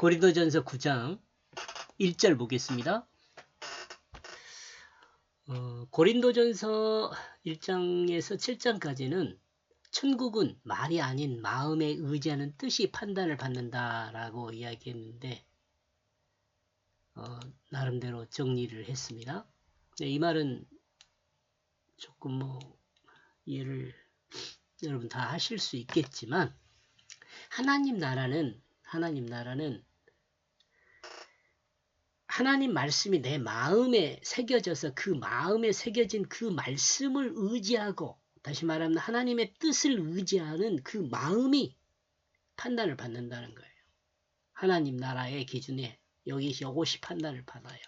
고린도전서 9장 1절 보겠습니다. 고린도전서 1장에서 7장까지는 천국은 말이 아닌 마음에 의지하는 뜻이 판단을 받는다라고 이야기했는데 나름대로 정리를 했습니다. 네, 이 말은 조금 이해를 여러분 다 하실 수 있겠지만 하나님 나라는 하나님 말씀이 내 마음에 새겨져서 그 마음에 새겨진 그 말씀을 의지하고, 다시 말하면 하나님의 뜻을 의지하는 그 마음이 판단을 받는다는 거예요. 하나님 나라의 기준에 이것이 판단을 받아요.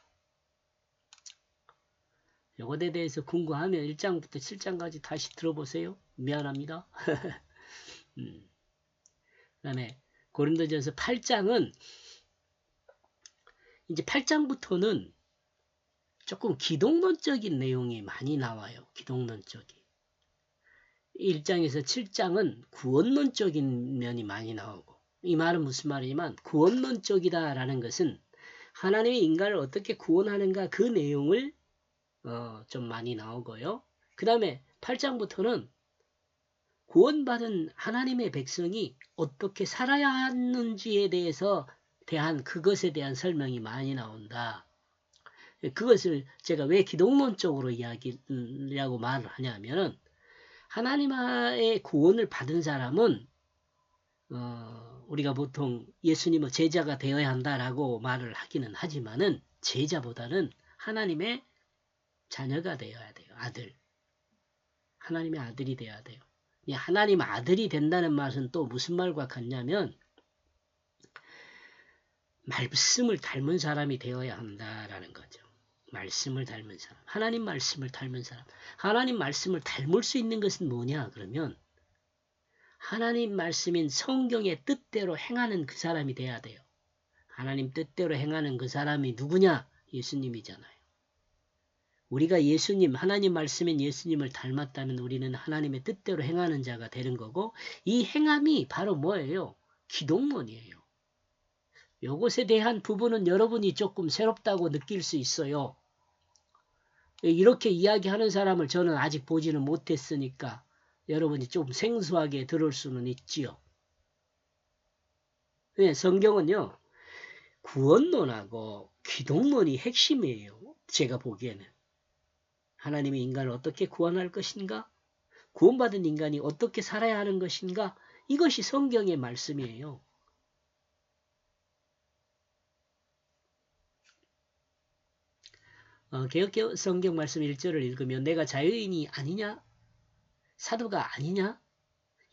이것에 대해서 궁금하면 1장부터 7장까지 다시 들어보세요. 미안합니다. 그 다음에 고린도전서 8장은 이제 8장부터는 조금 기독론적인 내용이 많이 나와요. 기독론적인. 1장에서 7장은 구원론적인 면이 많이 나오고, 이 말은 무슨 말이냐면 구원론적이다라는 것은 하나님의 인간을 어떻게 구원하는가 그 내용을 좀 많이 나오고요. 그 다음에 8장부터는 구원받은 하나님의 백성이 어떻게 살아야 하는지에 대한 그것에 대한 설명이 많이 나온다. 그것을 제가 왜 기독론적으로 이야기라고 말을 하냐면은 하나님의 구원을 받은 사람은 우리가 보통 예수님의 제자가 되어야 한다라고 말을 하기는 하지만은 제자보다는 하나님의 자녀가 되어야 돼요. 아들. 하나님의 아들이 되어야 돼요. 하나님 아들이 된다는 말은 또 무슨 말과 같냐면 말씀을 닮은 사람이 되어야 한다라는 거죠. 말씀을 닮은 사람. 하나님 말씀을 닮은 사람. 하나님 말씀을 닮을 수 있는 것은 뭐냐 그러면 하나님 말씀인 성경의 뜻대로 행하는 그 사람이 돼야 돼요. 하나님 뜻대로 행하는 그 사람이 누구냐? 예수님이잖아요. 우리가 하나님 말씀인 예수님을 닮았다면 우리는 하나님의 뜻대로 행하는 자가 되는 거고, 이 행함이 바로 뭐예요? 기독론이에요. 이것에 대한 부분은 여러분이 조금 새롭다고 느낄 수 있어요. 이렇게 이야기하는 사람을 저는 아직 보지는 못했으니까 여러분이 좀 생소하게 들을 수는 있지요. 성경은요, 구원론하고 기독론이 핵심이에요. 제가 보기에는. 하나님의 인간을 어떻게 구원할 것인가? 구원받은 인간이 어떻게 살아야 하는 것인가? 이것이 성경의 말씀이에요. 개역 성경 말씀 1절을 읽으면 내가 자유인이 아니냐? 사도가 아니냐?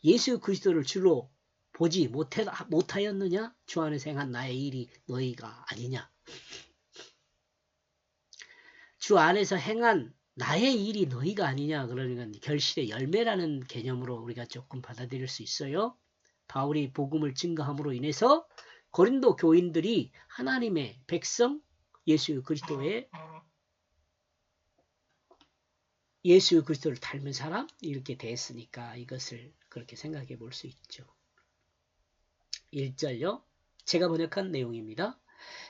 예수 그리스도를 주로 보지 못하였느냐? 주 안에서 행한 나의 일이 너희가 아니냐? 주 안에서 행한 나의 일이 너희가 아니냐? 그러니까 결실의 열매라는 개념으로 우리가 조금 받아들일 수 있어요. 바울이 복음을 증거함으로 인해서 고린도 교인들이 하나님의 백성 예수 그리스도를 닮은 사람 이렇게 됐으니까 이것을 그렇게 생각해 볼 수 있죠. 1절요. 제가 번역한 내용입니다.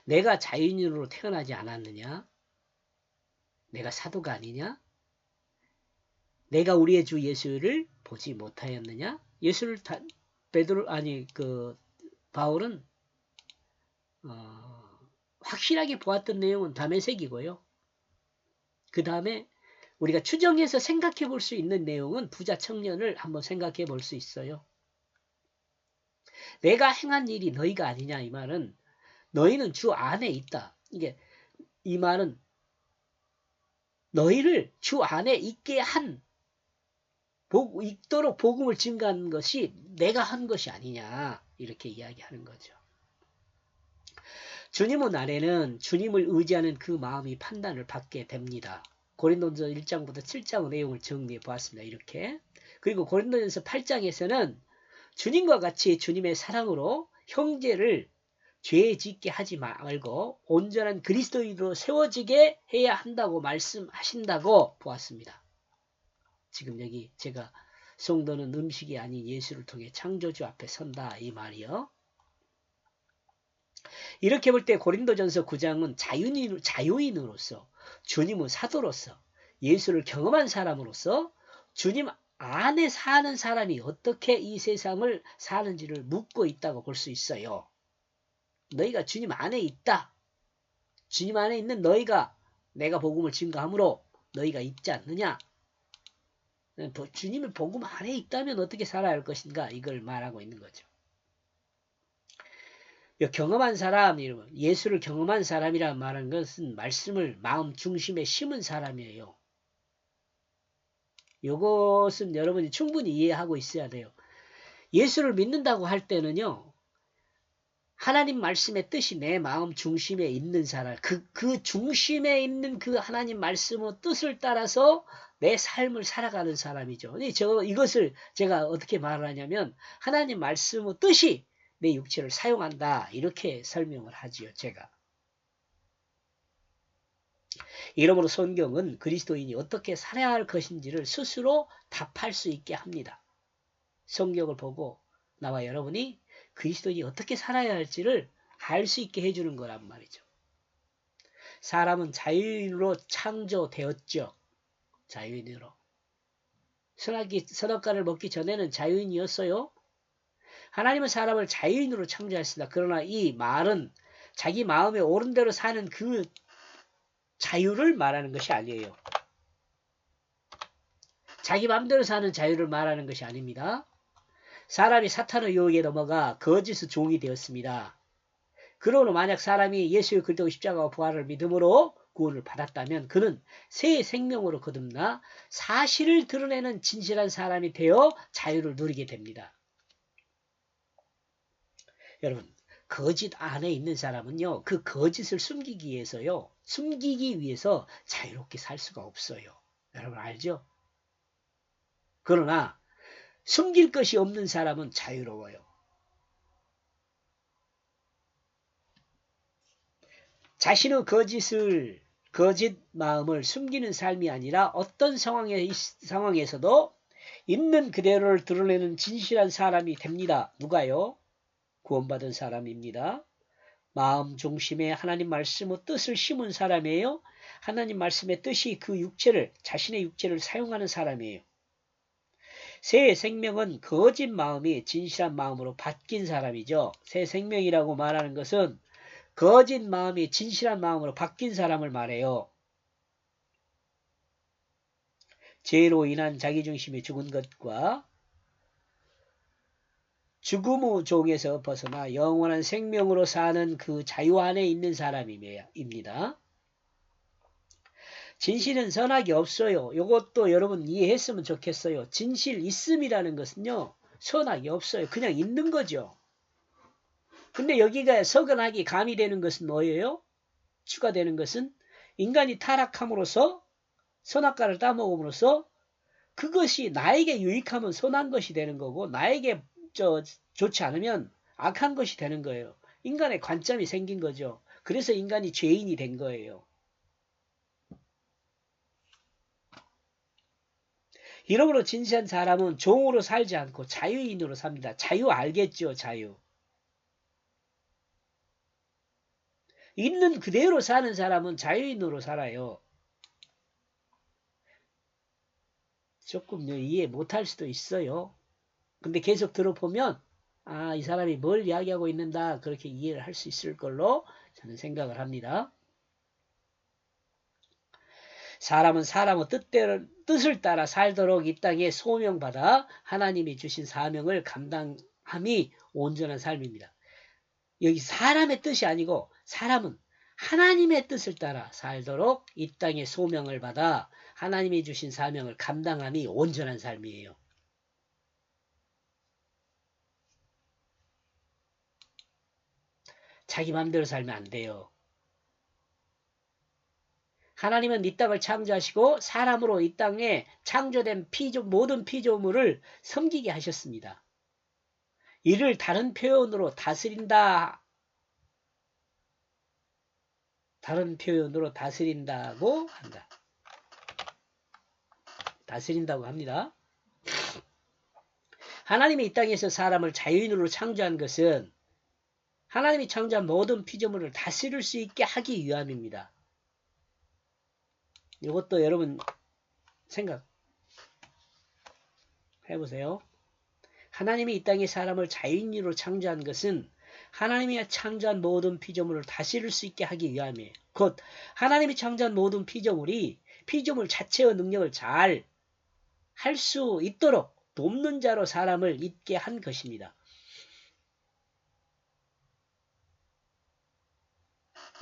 내가 자유인으로 태어나지 않았느냐? 내가 사도가 아니냐? 내가 우리의 주 예수를 보지 못하였느냐? 예수를 바울은 확실하게 보았던 내용은 다메섹이고요. 그 다음에 우리가 추정해서 생각해 볼 수 있는 내용은 부자 청년을 한번 생각해 볼 수 있어요. 내가 행한 일이 너희가 아니냐 이 말은 너희는 주 안에 있다. 이 말은 너희를 주 안에 있도록 복음을 증거한 것이 내가 한 것이 아니냐 이렇게 이야기하는 거죠. 주님의 날에는 주님을 의지하는 그 마음이 판단을 받게 됩니다. 고린도전서 1장부터 7장 내용을 정리해 보았습니다. 이렇게. 그리고 고린도전서 8장에서는 주님과 같이 주님의 사랑으로 형제를 죄 짓게 하지 말고 온전한 그리스도인으로 세워지게 해야 한다고 말씀하신다고 보았습니다. 지금 여기 제가 성도는 음식이 아닌 예수를 통해 창조주 앞에 선다 이 말이요. 이렇게 볼 때 고린도전서 9장은 자유인으로서 주님은 사도로서 예수를 경험한 사람으로서 주님 안에 사는 사람이 어떻게 이 세상을 사는지를 묻고 있다고 볼 수 있어요. 너희가 주님 안에 있다. 주님 안에 있는 너희가 내가 복음을 증거함으로 너희가 있지 않느냐. 주님의 복음 안에 있다면 어떻게 살아야 할 것인가 이걸 말하고 있는 거죠. 경험한 사람, 예수를 경험한 사람이라 말하는 것은 말씀을 마음 중심에 심은 사람이에요. 이것은 여러분이 충분히 이해하고 있어야 돼요. 예수를 믿는다고 할 때는요. 하나님 말씀의 뜻이 내 마음 중심에 있는 사람, 그 중심에 있는 그 하나님 말씀의 뜻을 따라서 내 삶을 살아가는 사람이죠. 이것을 제가 어떻게 말을 하냐면 하나님 말씀의 뜻이 내 육체를 사용한다. 이렇게 설명을 하지요. 제가. 이러므로 성경은 그리스도인이 어떻게 살아야 할 것인지를 스스로 답할 수 있게 합니다. 성경을 보고 나와 여러분이 그리스도인이 어떻게 살아야 할지를 알 수 있게 해주는 거란 말이죠. 사람은 자유인으로 창조되었죠. 자유인으로. 선악과를 먹기 전에는 자유인이었어요. 하나님은 사람을 자유인으로 창조했습니다. 그러나 이 말은 자기 마음에 옳은 대로 사는 그 자유를 말하는 것이 아니에요. 자기 마음대로 사는 자유를 말하는 것이 아닙니다. 사람이 사탄의 유혹에 넘어가 거짓의 종이 되었습니다. 그러므로 만약 사람이 예수의 그리스도 십자가와 부활을 믿음으로 구원을 받았다면 그는 새 생명으로 거듭나 사실을 드러내는 진실한 사람이 되어 자유를 누리게 됩니다. 여러분, 거짓 안에 있는 사람은요, 그 거짓을 숨기기 위해서 자유롭게 살 수가 없어요. 여러분 알죠? 그러나 숨길 것이 없는 사람은 자유로워요. 자신의 거짓 마음을 숨기는 삶이 아니라 어떤 상황에서도 있는 그대로를 드러내는 진실한 사람이 됩니다. 누가요? 구원받은 사람입니다. 마음 중심에 하나님 말씀의 뜻을 심은 사람이에요. 하나님 말씀의 뜻이 자신의 육체를 사용하는 사람이에요. 새 생명은 거짓 마음이 진실한 마음으로 바뀐 사람이죠. 새 생명이라고 말하는 것은 거짓 마음이 진실한 마음으로 바뀐 사람을 말해요. 죄로 인한 자기중심이 죽은 것과 죽음의 종에서 벗어나 영원한 생명으로 사는 그 자유 안에 있는 사람입니다. 진실은 선악이 없어요. 이것도 여러분 이해했으면 좋겠어요. 진실 있음이라는 것은요. 선악이 없어요. 그냥 있는 거죠. 근데 여기가 서근하기 가미되는 것은 뭐예요? 추가되는 것은 인간이 타락함으로써 선악과를 따먹음으로써 그것이 나에게 유익하면 선한 것이 되는 거고 나에게 좋지 않으면 악한 것이 되는 거예요. 인간의 관점이 생긴 거죠. 그래서 인간이 죄인이 된 거예요. 이러므로 진실한 사람은 종으로 살지 않고 자유인으로 삽니다. 자유 알겠죠? 자유. 있는 그대로 사는 사람은 자유인으로 살아요. 조금 이해 못할 수도 있어요. 근데 계속 들어보면 이 사람이 뭘 이야기하고 있는다 그렇게 이해를 할 수 있을 걸로 저는 생각을 합니다. 사람은 사람의 뜻을 따라 살도록 이 땅에 소명받아 하나님이 주신 사명을 감당함이 온전한 삶입니다. 여기 사람의 뜻이 아니고 사람은 하나님의 뜻을 따라 살도록 이 땅에 소명을 받아 하나님이 주신 사명을 감당함이 온전한 삶이에요. 자기 마음대로 살면 안 돼요. 하나님은 이 땅을 창조하시고 사람으로 이 땅에 창조된 모든 피조물을 섬기게 하셨습니다. 이를 다른 표현으로 다스린다고 한다. 다스린다고 합니다. 하나님이 이 땅에서 사람을 자유인으로 창조한 것은 하나님이 창조한 모든 피조물을 다스릴 수 있게 하기 위함입니다. 이것도 여러분 생각 해보세요. 하나님이 이 땅에 사람을 자연인으로 창조한 것은 하나님이 창조한 모든 피조물을 다스릴 수 있게 하기 위함이에요. 곧 하나님이 창조한 모든 피조물이 피조물 자체의 능력을 잘 할 수 있도록 돕는 자로 사람을 있게 한 것입니다.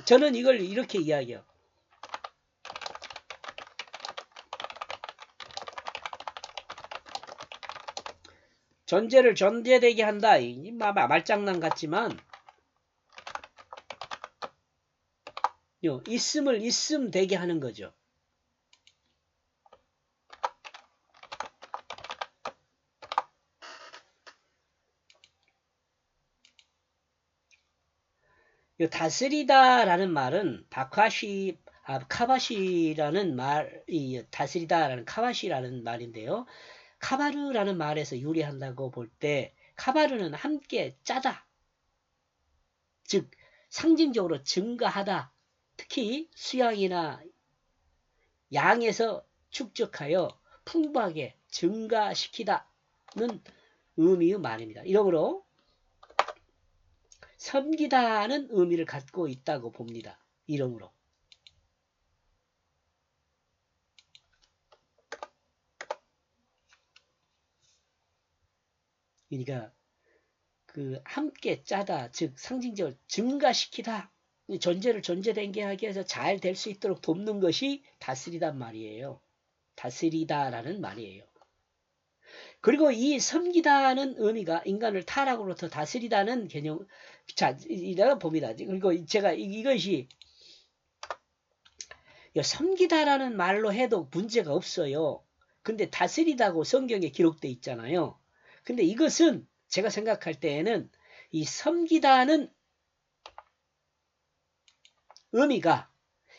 저는 이걸 이렇게 이야기해요. 존재를 존재되게 한다. 말장난 같지만 있음을 있음 되게 하는 거죠. 다스리다라는 말은 카바시라는 다스리다라는 카바시라는 말인데요. 카바르라는 말에서 유래한다고 볼 때 카바르는 함께 짜다. 즉 상징적으로 증가하다. 특히 수양이나 양에서 축적하여 풍부하게 증가시키다는 의미의 말입니다. 이러므로 섬기다는 의미를 갖고 있다고 봅니다. 이름으로. 그러니까 함께 짜다, 즉 상징적으로 증가시키다, 존재를 존재되게 하기 위해서 잘 될 수 있도록 돕는 것이 다스리단 말이에요. 다스리다라는 말이에요. 그리고 이 섬기다는 의미가 인간을 타락으로부터 다스리다는 개념, 자, 이라고 봅니다. 그리고 제가 이것이 섬기다라는 말로 해도 문제가 없어요. 근데 다스리다고 성경에 기록되어 있잖아요. 근데 이것은 제가 생각할 때에는 이 섬기다는 의미가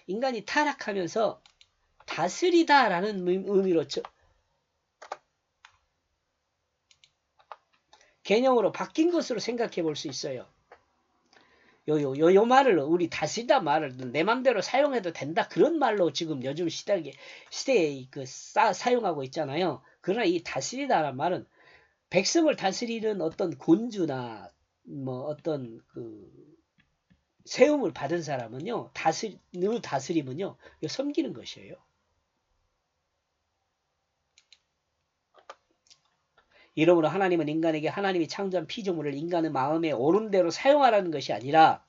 인간이 타락하면서 다스리다라는 의미로 개념으로 바뀐 것으로 생각해 볼 수 있어요. 요 말을 우리 다스리다 말을 내 맘대로 사용해도 된다 그런 말로 지금 요즘 시대에 사용하고 있잖아요. 그러나 이 다스리다라는 말은 백성을 다스리는 어떤 군주나 뭐 어떤 세움을 받은 사람은요, 다스림은요, 섬기는 것이에요. 이러므로 하나님은 인간에게 하나님이 창조한 피조물을 인간의 마음에 옳은 대로 사용하라는 것이 아니라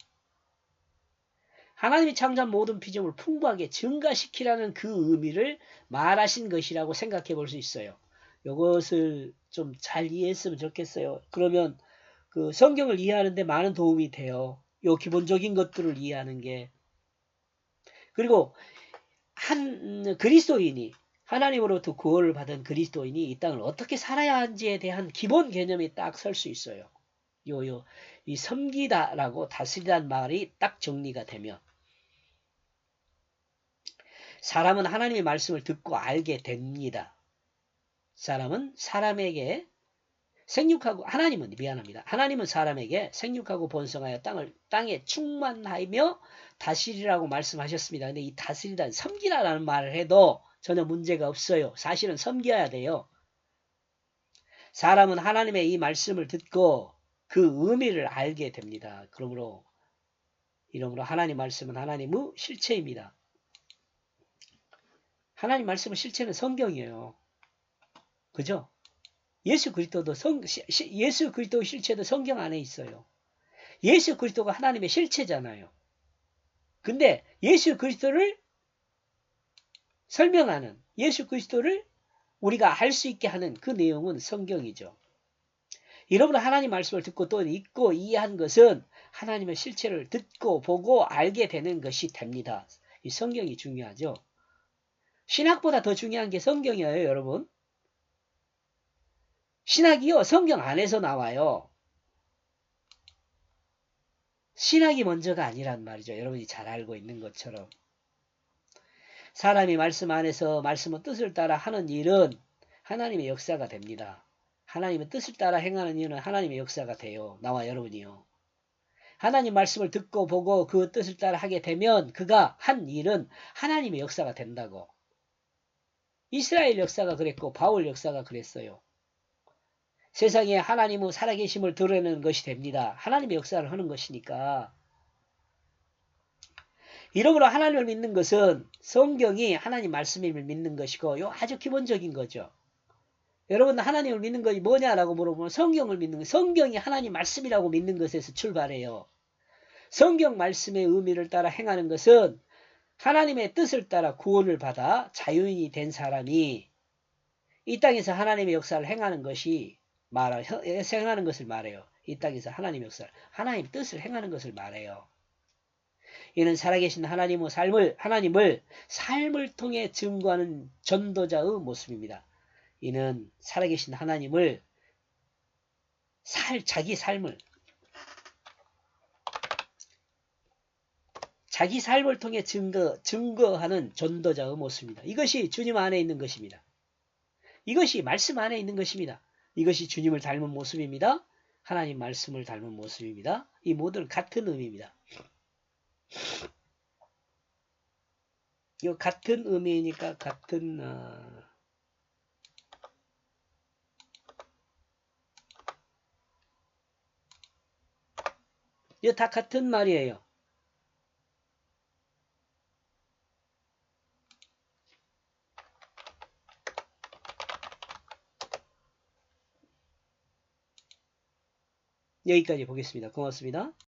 하나님이 창조한 모든 피조물을 풍부하게 증가시키라는 그 의미를 말하신 것이라고 생각해 볼 수 있어요. 이것을 좀 잘 이해했으면 좋겠어요. 그러면 성경을 이해하는 데 많은 도움이 돼요. 요 기본적인 것들을 이해하는 게. 그리고 한 그리스도인이 하나님으로부터 구원을 받은 그리스도인이 이 땅을 어떻게 살아야 하는지에 대한 기본 개념이 딱 설 수 있어요. 이 섬기다라고 다스리다는 말이 딱 정리가 되면 사람은 하나님의 말씀을 듣고 알게 됩니다. 사람은 사람에게 하나님은 사람에게 생육하고 번성하여 땅에 충만하며 다스리라고 말씀하셨습니다. 근데 이 다스리다, 섬기라라는 말을 해도 전혀 문제가 없어요. 사실은 섬겨야 돼요. 사람은 하나님의 이 말씀을 듣고 그 의미를 알게 됩니다. 그러므로 하나님 말씀은 하나님의 실체입니다. 하나님 말씀의 실체는 성경이에요. 그죠? 예수 그리스도의 실체도 성경 안에 있어요. 예수 그리스도가 하나님의 실체잖아요. 근데 예수 그리스도를 설명하는, 예수 그리스도를 우리가 알 수 있게 하는 그 내용은 성경이죠. 여러분 하나님 말씀을 듣고 또 읽고 이해한 것은 하나님의 실체를 듣고 보고 알게 되는 것이 됩니다. 이 성경이 중요하죠. 신학보다 더 중요한 게 성경이에요, 여러분. 신학이요, 성경 안에서 나와요. 신학이 먼저가 아니란 말이죠. 여러분이 잘 알고 있는 것처럼. 사람이 말씀 안에서 말씀의 뜻을 따라 하는 일은 하나님의 역사가 됩니다. 하나님의 뜻을 따라 행하는 일은 하나님의 역사가 돼요. 나와 여러분이요. 하나님 말씀을 듣고 보고 그 뜻을 따라 하게 되면 그가 한 일은 하나님의 역사가 된다고. 이스라엘 역사가 그랬고 바울 역사가 그랬어요. 세상에 하나님의 살아계심을 드러내는 것이 됩니다. 하나님의 역사를 하는 것이니까. 이러므로 하나님을 믿는 것은 성경이 하나님 말씀임을 믿는 것이고 요 아주 기본적인 거죠. 여러분 하나님을 믿는 것이 뭐냐라고 물어보면 성경을 믿는 것, 성경이 하나님 말씀이라고 믿는 것에서 출발해요. 성경 말씀의 의미를 따라 행하는 것은 하나님의 뜻을 따라 구원을 받아 자유인이 된 사람이 이 땅에서 하나님의 역사를 행하는 것이 행하는 것을 말해요. 이 땅에서 하나님의 역사를, 하나님의 뜻을 행하는 것을 말해요. 이는 살아계신 하나님을 삶을 통해 증거하는 전도자의 모습입니다. 이는 살아계신 하나님을 자기 삶을 통해 증거하는 전도자의 모습입니다. 이것이 주님 안에 있는 것입니다. 이것이 말씀 안에 있는 것입니다. 이것이 주님을 닮은 모습입니다. 하나님 말씀을 닮은 모습입니다. 이 모두는 같은 의미입니다. 이 같은 의미니까 같은 이거 다 같은 말이에요. 여기까지 보겠습니다. 고맙습니다.